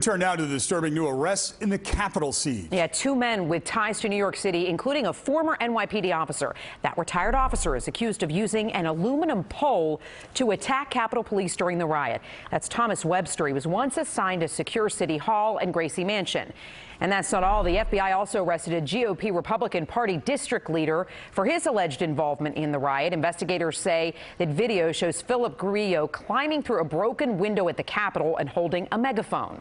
Turn now to the disturbing new arrests in the Capitol siege. Yeah, two men with ties to New York City, including a former NYPD officer. That retired officer is accused of using an aluminum pole to attack Capitol Police during the riot. That's Thomas Webster. He was once assigned to secure City Hall and Gracie Mansion. And that's not all. The FBI also arrested a GOP Republican Party district leader for his alleged involvement in the riot. Investigators say that video shows Philip Grillo climbing through a broken window at the Capitol and holding a megaphone.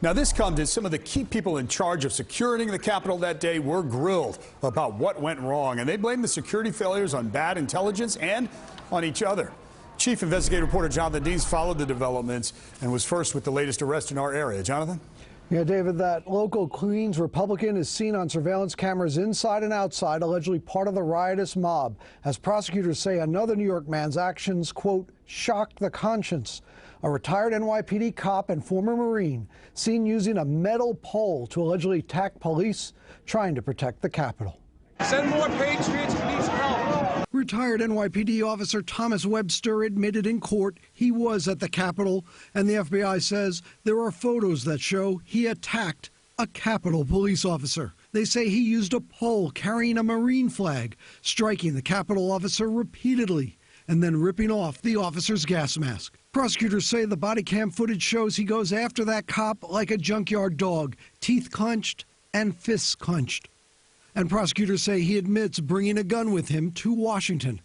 Now, this comes as some of the key people in charge of securing the Capitol that day were grilled about what went wrong, and they blame the security failures on bad intelligence and on each other. Chief investigative reporter Jonathan Dienst followed the developments and was first with the latest arrest in our area. Jonathan? Yeah, David, that local Queens Republican is seen on surveillance cameras inside and outside, allegedly part of the riotous mob, as prosecutors say another New York man's actions, quote, shocked the conscience. A retired NYPD cop and former Marine seen using a metal pole to allegedly attack police trying to protect the Capitol. Send more patriots who need help. Retired NYPD officer Thomas Webster admitted in court he was at the Capitol, and the FBI says there are photos that show he attacked a Capitol police officer. They say he used a pole carrying a Marine flag, striking the Capitol officer repeatedly and then ripping off the officer's gas mask. Prosecutors say the body cam footage shows he goes after that cop like a junkyard dog, teeth clenched and fists clenched. And prosecutors say he admits bringing a gun with him to Washington.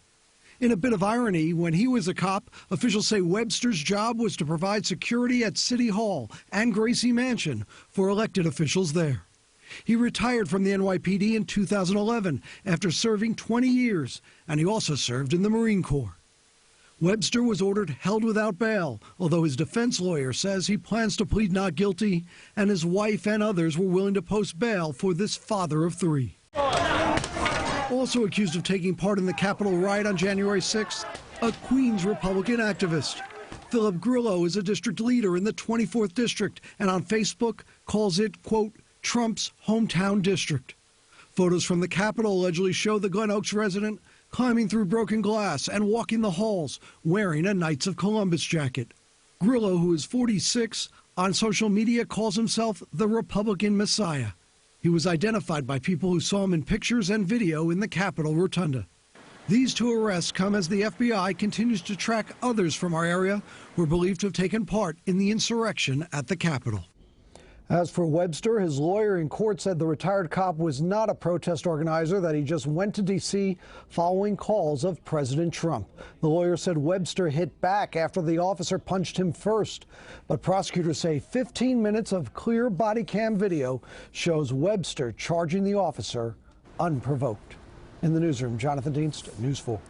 In a bit of irony, when he was a cop, officials say Webster's job was to provide security at City Hall and Gracie Mansion for elected officials there. He retired from the NYPD in 2011 after serving 20 years, and he also served in the Marine Corps. Webster was ordered held without bail, although his defense lawyer says he plans to plead not guilty, and his wife and others were willing to post bail for this father of three. Also accused of taking part in the Capitol riot on January 6th, a Queens Republican activist. Philip Grillo is a district leader in the 24th District, and on Facebook calls it, quote, Trump's hometown district. Photos from the Capitol allegedly show the Glen Oaks resident climbing through broken glass and walking the halls wearing a Knights of Columbus jacket. Grillo, who is 46, on social media calls himself the Republican Messiah. He was identified by people who saw him in pictures and video in the Capitol Rotunda. These two arrests come as the FBI continues to track others from our area who are believed to have taken part in the insurrection at the Capitol. As for Webster, his lawyer in court said the retired cop was not a protest organizer, that he just went to D.C. following calls of President Trump. The lawyer said Webster hit back after the officer punched him first. But prosecutors say 15 minutes of clear body cam video shows Webster charging the officer unprovoked. In the newsroom, Jonathan Dienst, News 4.